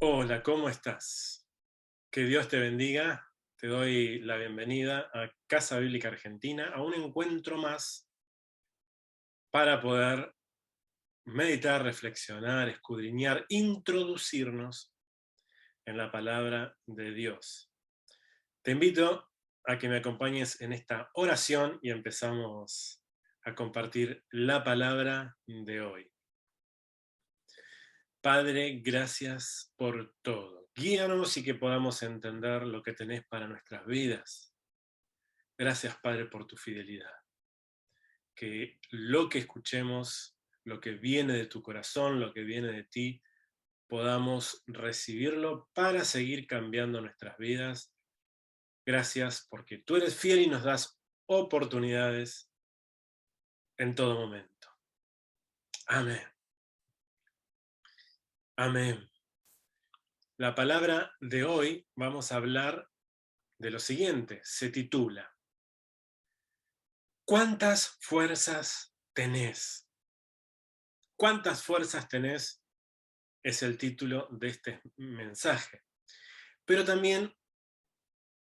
Hola, ¿cómo estás? Que Dios te bendiga. Te doy la bienvenida a Casa Bíblica Argentina, a un encuentro más para poder meditar, reflexionar, escudriñar, introducirnos en la palabra de Dios. Te invito a que me acompañes en esta oración y empezamos a compartir la palabra de hoy. Padre, gracias por todo. Guíanos y que podamos entender lo que tenés para nuestras vidas. Gracias, Padre, por tu fidelidad. Que lo que escuchemos, lo que viene de tu corazón, lo que viene de ti, podamos recibirlo para seguir cambiando nuestras vidas. Gracias porque tú eres fiel y nos das oportunidades en todo momento. Amén. Amén. La palabra de hoy vamos a hablar de lo siguiente. Se titula ¿Cuántas fuerzas tenés? ¿Cuántas fuerzas tenés? Es el título de este mensaje. Pero también,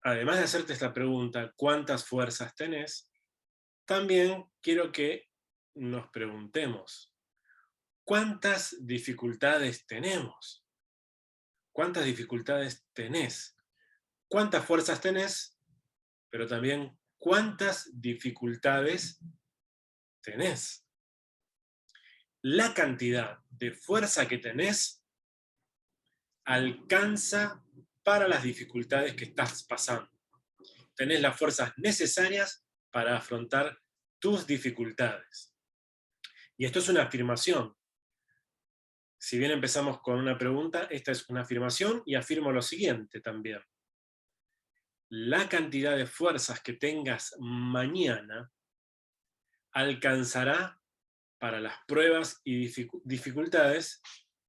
además de hacerte esta pregunta, ¿cuántas fuerzas tenés? También quiero que nos preguntemos, ¿cuántas dificultades tenemos? ¿Cuántas dificultades tenés? ¿Cuántas fuerzas tenés? Pero también, ¿cuántas dificultades tenés? La cantidad de fuerza que tenés alcanza para las dificultades que estás pasando. Tenés las fuerzas necesarias para afrontar tus dificultades. Y esto es una afirmación. Si bien empezamos con una pregunta, esta es una afirmación y afirmo lo siguiente también. La cantidad de fuerzas que tengas mañana alcanzará para las pruebas y dificultades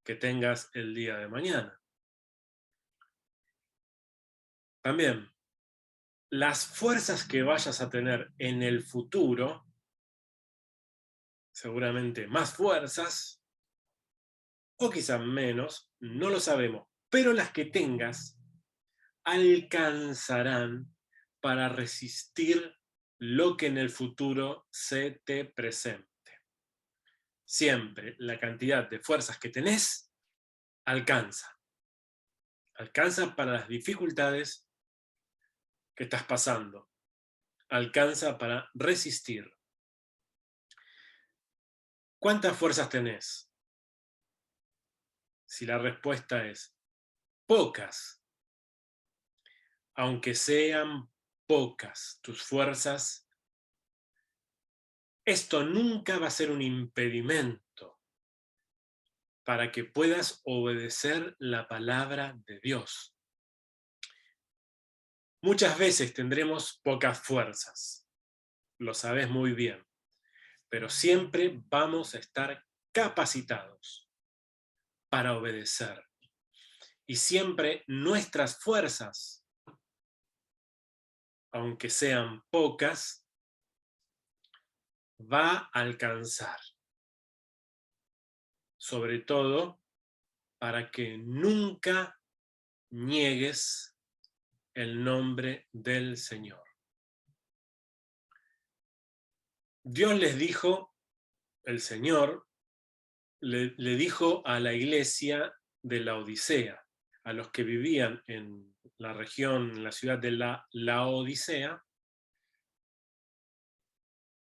que tengas el día de mañana. También, las fuerzas que vayas a tener en el futuro, seguramente más fuerzas, o quizás menos, no lo sabemos, pero las que tengas alcanzarán para resistir lo que en el futuro se te presente. Siempre la cantidad de fuerzas que tenés alcanza. Alcanza para las dificultades que estás pasando. Alcanza para resistir. ¿Cuántas fuerzas tenés? Si la respuesta es pocas, aunque sean pocas tus fuerzas, esto nunca va a ser un impedimento para que puedas obedecer la palabra de Dios. Muchas veces tendremos pocas fuerzas, lo sabes muy bien, pero siempre vamos a estar capacitados para obedecer. Y siempre nuestras fuerzas, aunque sean pocas, va a alcanzar. Sobre todo, para que nunca niegues el nombre del Señor. Dios les dijo, el Señor le dijo a la iglesia de la Odisea, a los que vivían en la región, en la ciudad de la Odisea,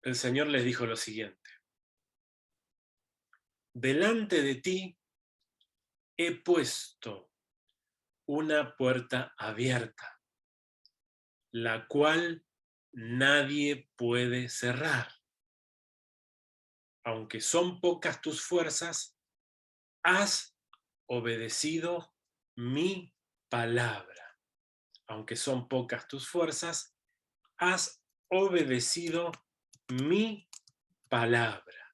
el Señor les dijo lo siguiente: delante de ti he puesto una puerta abierta, la cual nadie puede cerrar. Aunque son pocas tus fuerzas, has obedecido mi palabra. Aunque son pocas tus fuerzas, has obedecido mi palabra.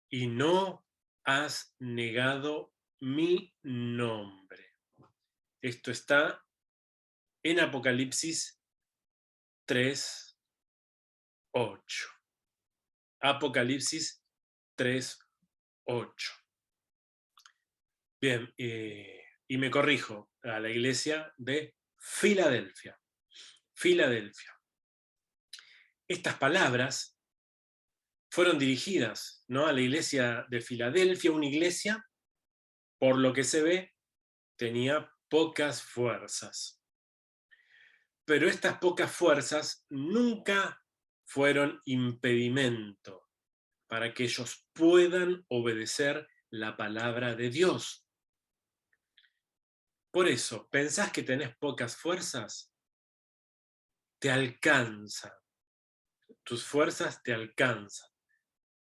Y no has negado mi nombre. Esto está en Apocalipsis 3:8. Apocalipsis 3:8. Bien, y me corrijo, a la iglesia de Filadelfia. Filadelfia. Estas palabras fueron dirigidas, ¿no?, a la iglesia de Filadelfia, una iglesia, por lo que se ve, tenía pocas fuerzas. Pero estas pocas fuerzas nunca fueron impedimento para que ellos puedan obedecer la palabra de Dios. Por eso, ¿pensás que tenés pocas fuerzas? Te alcanza. Tus fuerzas te alcanzan.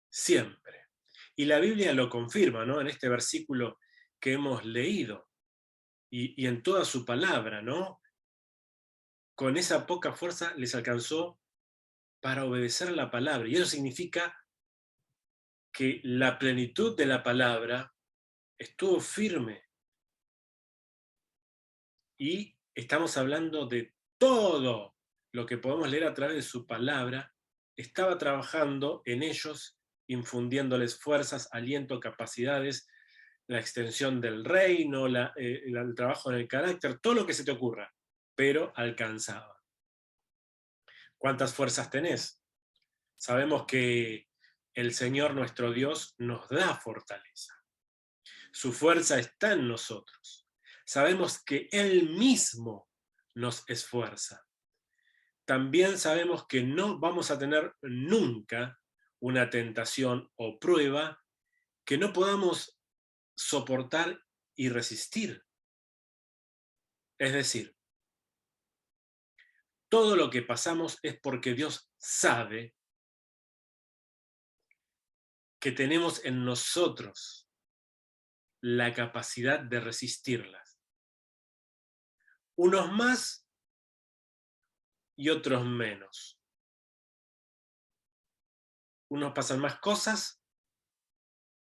Siempre. Y la Biblia lo confirma, ¿no?, en este versículo que hemos leído. Y en toda su palabra, ¿no? Con esa poca fuerza les alcanzó para obedecer la palabra. Y eso significa que la plenitud de la palabra estuvo firme. Y estamos hablando de todo lo que podemos leer a través de su palabra, estaba trabajando en ellos, infundiéndoles fuerzas, aliento, capacidades, la extensión del reino, el trabajo en el carácter, todo lo que se te ocurra, pero alcanzaba. ¿Cuántas fuerzas tenés? Sabemos que el Señor nuestro Dios nos da fortaleza. Su fuerza está en nosotros. Sabemos que Él mismo nos esfuerza. También sabemos que no vamos a tener nunca una tentación o prueba que no podamos soportar y resistir. Es decir, todo lo que pasamos es porque Dios sabe que tenemos en nosotros la capacidad de resistirlas. Unos más y otros menos. Unos pasan más cosas,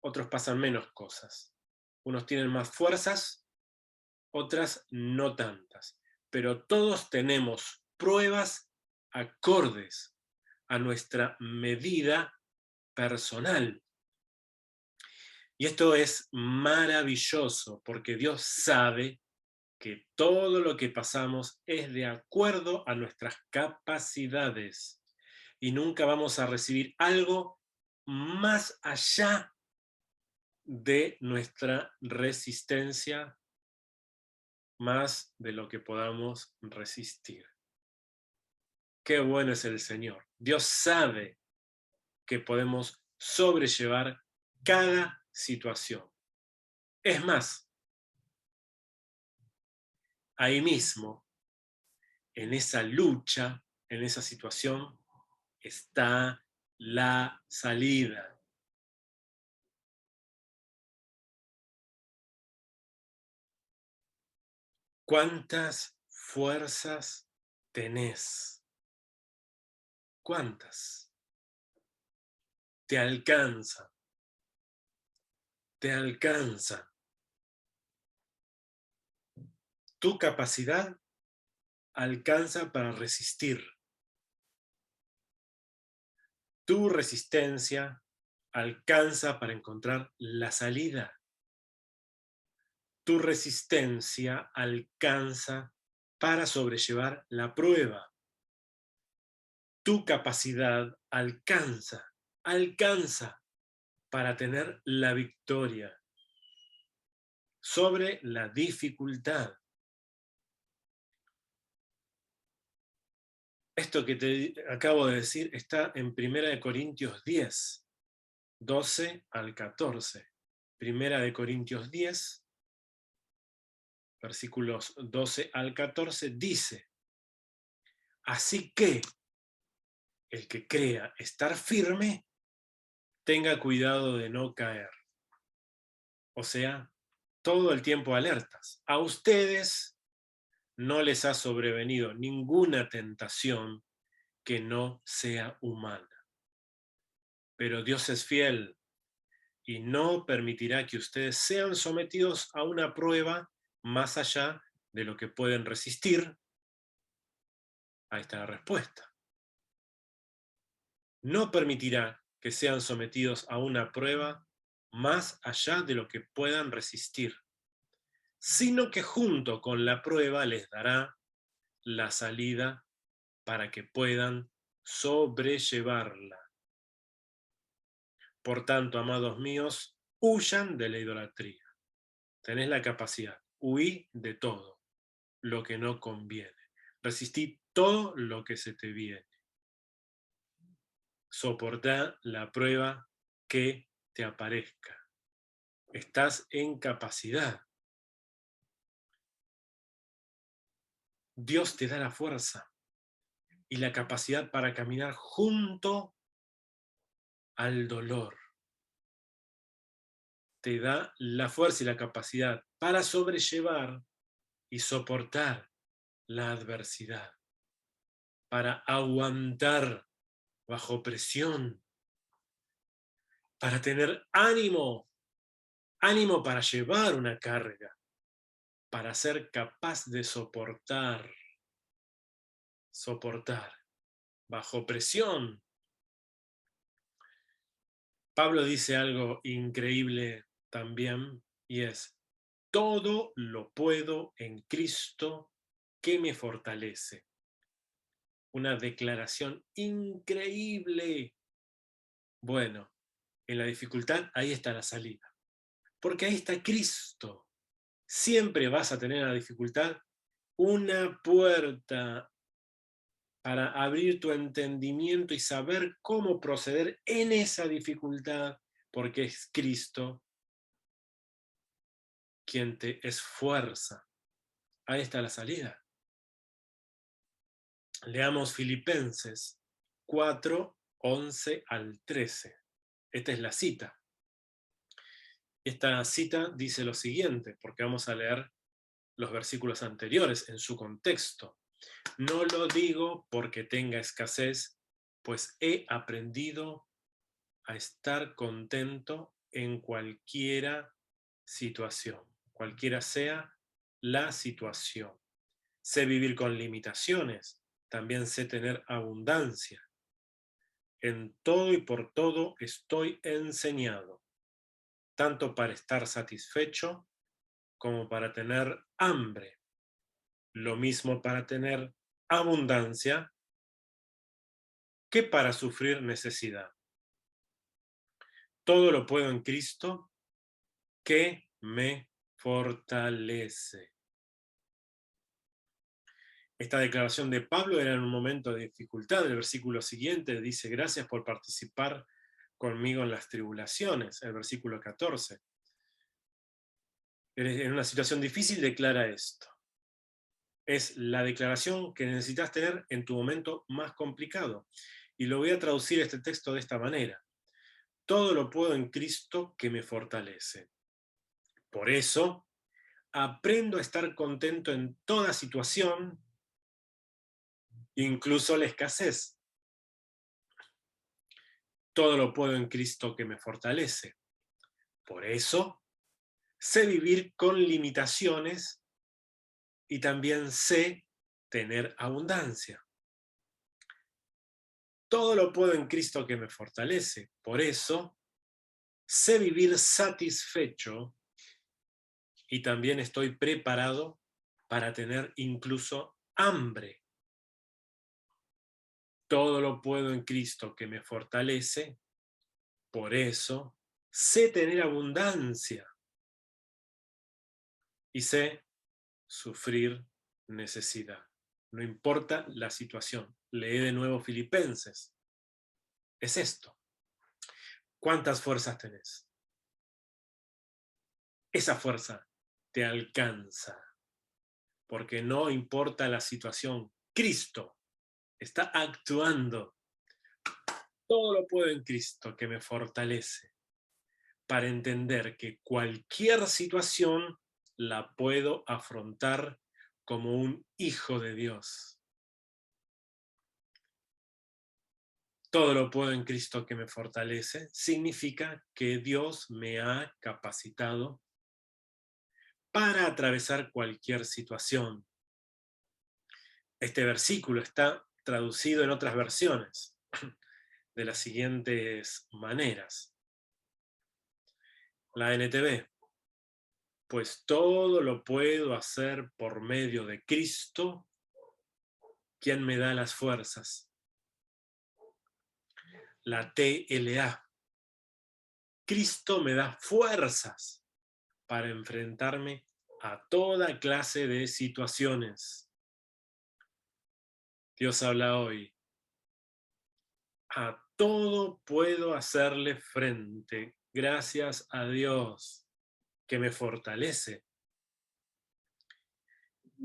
otros pasan menos cosas. Unos tienen más fuerzas, otras no tantas. Pero todos tenemos pruebas acordes a nuestra medida personal. Y esto es maravilloso porque Dios sabe que todo lo que pasamos es de acuerdo a nuestras capacidades y nunca vamos a recibir algo más allá de nuestra resistencia, más de lo que podamos resistir. Qué bueno es el Señor. Dios sabe que podemos sobrellevar cada situación. Es más, ahí mismo, en esa lucha, en esa situación, está la salida. ¿Cuántas fuerzas tenés? ¿Cuántas? Te alcanza. Te alcanza. Tu capacidad alcanza para resistir. Tu resistencia alcanza para encontrar la salida. Tu resistencia alcanza para sobrellevar la prueba. Tu capacidad alcanza para tener la victoria sobre la dificultad. Esto que te acabo de decir está en 1 Corintios 10, 12 al 14. 1 Corintios 10, versículos 12 al 14, dice: así que el que crea estar firme, tenga cuidado de no caer. O sea, todo el tiempo alertas. A ustedes no les ha sobrevenido ninguna tentación que no sea humana. Pero Dios es fiel y no permitirá que ustedes sean sometidos a una prueba más allá de lo que pueden resistir. Ahí está la respuesta. No permitirá que sean sometidos a una prueba más allá de lo que puedan resistir, sino que junto con la prueba les dará la salida para que puedan sobrellevarla. Por tanto, amados míos, huyan de la idolatría. Tenés la capacidad, huí de todo lo que no conviene. Resistí todo lo que se te viene. Soportá la prueba que te aparezca. Estás en capacidad. Dios te da la fuerza y la capacidad para caminar junto al dolor. Te da la fuerza y la capacidad para sobrellevar y soportar la adversidad, para aguantar bajo presión, para tener ánimo para llevar una carga, para ser capaz de soportar bajo presión. Pablo dice algo increíble también, y es: todo lo puedo en Cristo que me fortalece. Una declaración increíble. Bueno, en la dificultad ahí está la salida, porque ahí está Cristo. Siempre vas a tener en la dificultad una puerta para abrir tu entendimiento y saber cómo proceder en esa dificultad, porque es Cristo quien te esfuerza. Ahí está la salida. Leamos Filipenses 4, 11 al 13. Esta es la cita. Esta cita dice lo siguiente, porque vamos a leer los versículos anteriores en su contexto. No lo digo porque tenga escasez, pues he aprendido a estar contento en cualquiera situación, cualquiera sea la situación. Sé vivir con limitaciones, también sé tener abundancia. En todo y por todo estoy enseñado, tanto para estar satisfecho como para tener hambre, lo mismo para tener abundancia que para sufrir necesidad. Todo lo puedo en Cristo que me fortalece. Esta declaración de Pablo era en un momento de dificultad. El versículo siguiente dice: gracias por participar conmigo en las tribulaciones, el versículo 14. En una situación difícil declara esto. Es la declaración que necesitas tener en tu momento más complicado. Y lo voy a traducir este texto de esta manera. Todo lo puedo en Cristo que me fortalece. Por eso, aprendo a estar contento en toda situación, incluso la escasez. Todo lo puedo en Cristo que me fortalece. Por eso, sé vivir con limitaciones y también sé tener abundancia. Todo lo puedo en Cristo que me fortalece. Por eso, sé vivir satisfecho y también estoy preparado para tener incluso hambre. Todo lo puedo en Cristo que me fortalece. Por eso, sé tener abundancia y sé sufrir necesidad. No importa la situación. Lee de nuevo Filipenses. Es esto. ¿Cuántas fuerzas tenés? Esa fuerza te alcanza, porque no importa la situación. Cristo está actuando. Todo lo puedo en Cristo que me fortalece, para entender que cualquier situación la puedo afrontar como un hijo de Dios. Todo lo puedo en Cristo que me fortalece significa que Dios me ha capacitado para atravesar cualquier situación. Este versículo está traducido en otras versiones de las siguientes maneras. La NTV. Pues todo lo puedo hacer por medio de Cristo, quien me da las fuerzas. La TLA. Cristo me da fuerzas para enfrentarme a toda clase de situaciones. Dios habla hoy. A todo puedo hacerle frente, gracias a Dios, que me fortalece.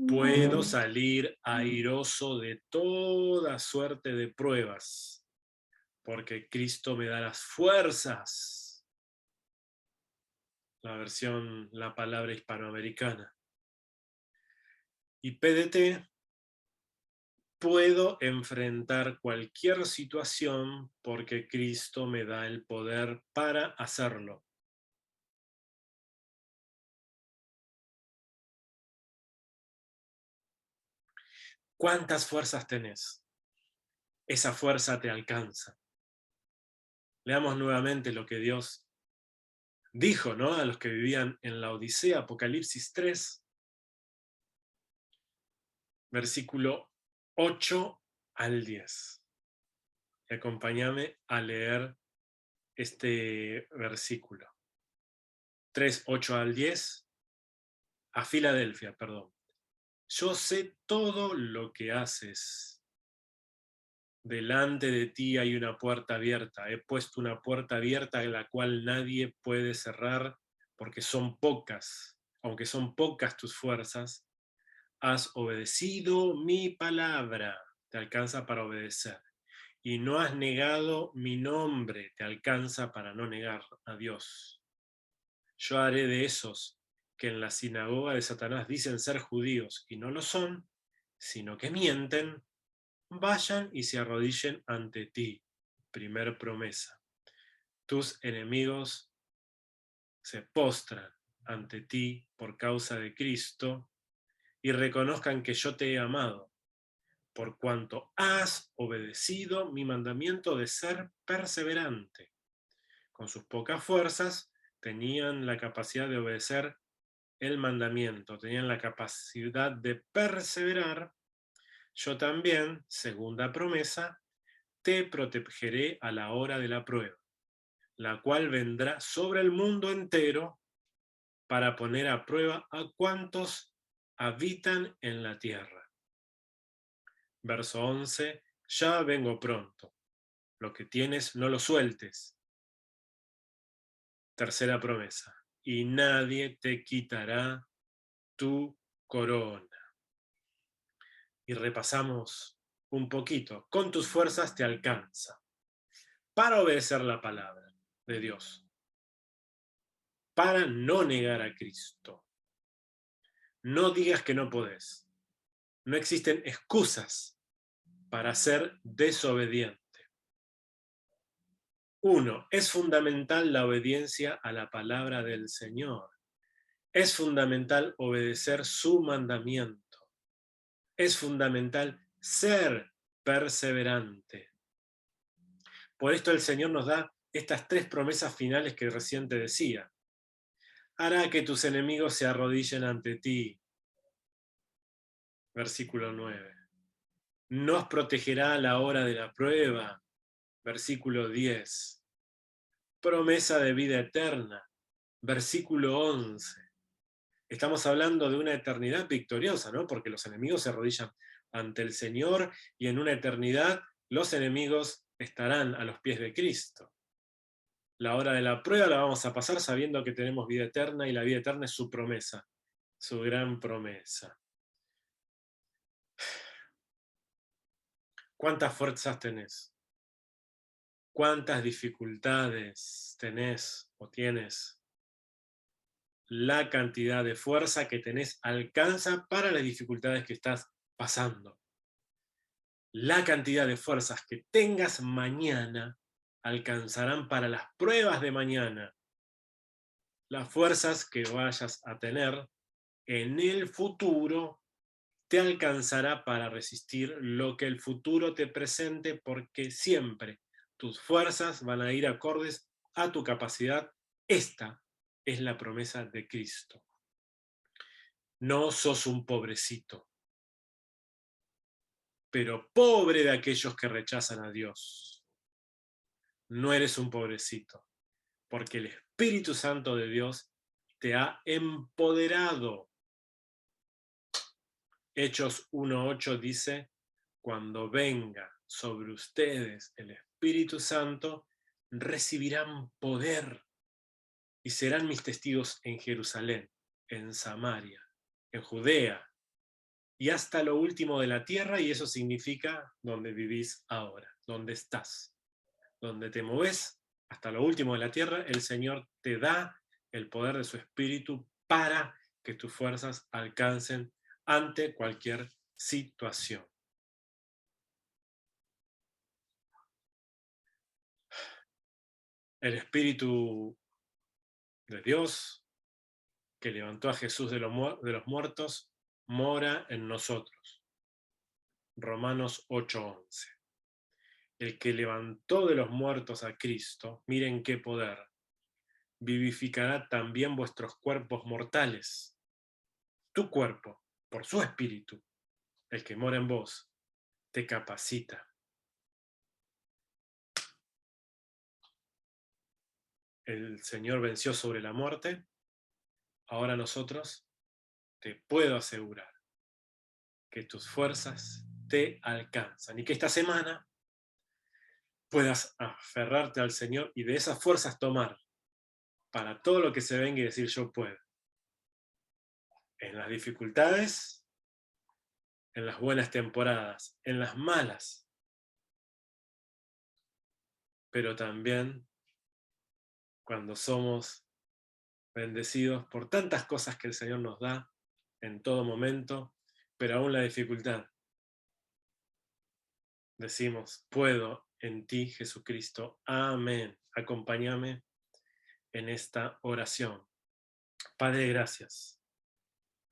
Puedo salir airoso de toda suerte de pruebas, porque Cristo me da las fuerzas. La palabra hispanoamericana. Y PDT, puedo enfrentar cualquier situación porque Cristo me da el poder para hacerlo. ¿Cuántas fuerzas tenés? Esa fuerza te alcanza. Leamos nuevamente lo que Dios dijo, ¿no?, a los que vivían en la Odisea, Apocalipsis 3, versículo 8 al 10. Y acompáñame a leer este versículo. 3, 8 al 10, a Filadelfia, perdón. Yo sé todo lo que haces. Delante de ti hay una puerta abierta. He puesto una puerta abierta a la cual nadie puede cerrar, porque son pocas, aunque son pocas tus fuerzas. Has obedecido mi palabra, te alcanza para obedecer. Y no has negado mi nombre, te alcanza para no negar a Dios. Yo haré de esos que en la sinagoga de Satanás dicen ser judíos y no lo son, sino que mienten, vayan y se arrodillen ante ti. Primer promesa. Tus enemigos se postran ante ti por causa de Cristo y reconozcan que yo te he amado, por cuanto has obedecido mi mandamiento de ser perseverante. Con sus pocas fuerzas tenían la capacidad de obedecer el mandamiento, tenían la capacidad de perseverar. Yo también, segunda promesa, te protegeré a la hora de la prueba, la cual vendrá sobre el mundo entero para poner a prueba a cuantos habitan en la tierra. Verso 11, ya vengo pronto. Lo que tienes no lo sueltes, Tercera promesa. Y nadie te quitará tu corona. Y repasamos un poquito. Con tus fuerzas te alcanza para obedecer la palabra de Dios, para no negar a Cristo. No digas que no podés. No existen excusas para ser desobediente. 1. Es fundamental la obediencia a la palabra del Señor. Es fundamental obedecer su mandamiento. Es fundamental ser perseverante. Por esto el Señor nos da estas 3 promesas finales que recién te decía. Hará que tus enemigos se arrodillen ante ti. Versículo 9. Nos protegerá a la hora de la prueba. Versículo 10. Promesa de vida eterna. Versículo 11. Estamos hablando de una eternidad victoriosa, ¿no? Porque los enemigos se arrodillan ante el Señor y en una eternidad los enemigos estarán a los pies de Cristo. La hora de la prueba la vamos a pasar sabiendo que tenemos vida eterna y la vida eterna es su promesa, su gran promesa. ¿Cuántas fuerzas tenés? ¿Cuántas dificultades tenés o tienes? La cantidad de fuerza que tenés alcanza para las dificultades que estás pasando. La cantidad de fuerzas que tengas mañana alcanzarán para las pruebas de mañana. Las fuerzas que vayas a tener en el futuro te alcanzará para resistir lo que el futuro te presente, porque siempre tus fuerzas van a ir acordes a tu capacidad. Esta es la promesa de Cristo. No sos un pobrecito, pero pobre de aquellos que rechazan a Dios. No eres un pobrecito, porque el Espíritu Santo de Dios te ha empoderado. Hechos 1:8 dice, cuando venga sobre ustedes el Espíritu Santo, recibirán poder y serán mis testigos en Jerusalén, en Samaria, en Judea y hasta lo último de la tierra, y eso significa donde vivís ahora, donde estás, donde te moves, hasta lo último de la tierra, el Señor te da el poder de su Espíritu para que tus fuerzas alcancen ante cualquier situación. El Espíritu de Dios, que levantó a Jesús de los muertos, mora en nosotros. Romanos 8:11. El que levantó de los muertos a Cristo, miren qué poder, vivificará también vuestros cuerpos mortales. Tu cuerpo, por su Espíritu, el que mora en vos, te capacita. El Señor venció sobre la muerte, ahora nosotros te puedo asegurar que tus fuerzas te alcanzan y que esta semana puedas aferrarte al Señor y de esas fuerzas tomar para todo lo que se venga y decir yo puedo. En las dificultades, en las buenas temporadas, en las malas, pero también cuando somos bendecidos por tantas cosas que el Señor nos da en todo momento, pero aún la dificultad. Decimos, puedo en ti, Jesucristo. Amén. Acompáñame en esta oración. Padre, gracias.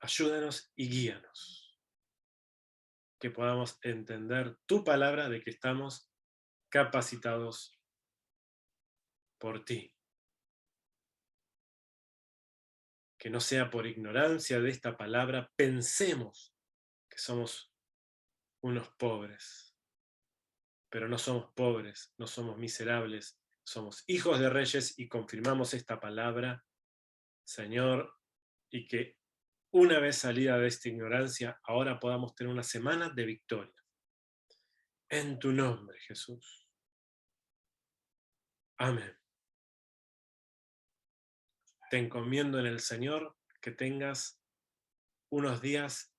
Ayúdanos y guíanos. Que podamos entender tu palabra de que estamos capacitados por ti. Que no sea por ignorancia de esta palabra, pensemos que somos unos pobres. Pero no somos pobres, no somos miserables, somos hijos de reyes y confirmamos esta palabra, Señor, y que una vez salida de esta ignorancia, ahora podamos tener una semana de victoria. En tu nombre, Jesús. Amén. te encomiendo en el Señor que tengas unos días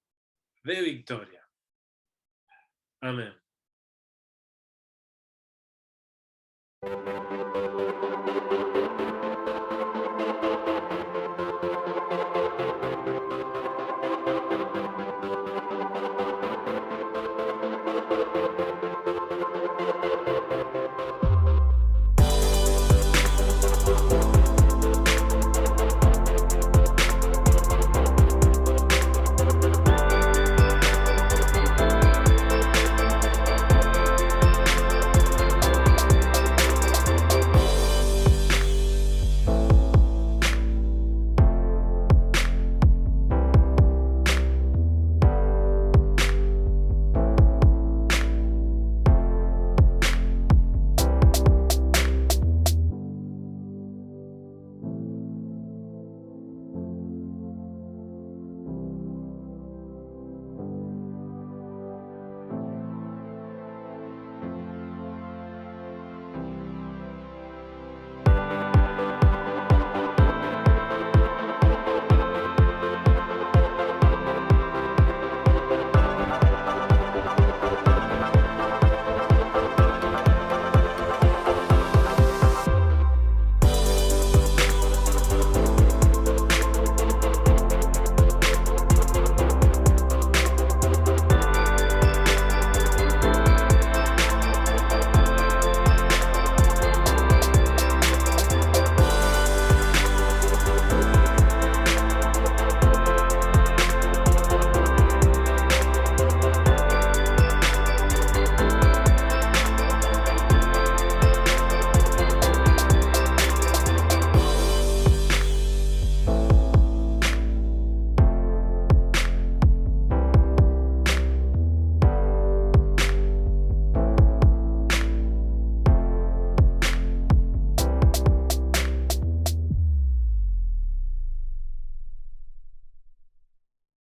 de victoria. Amén.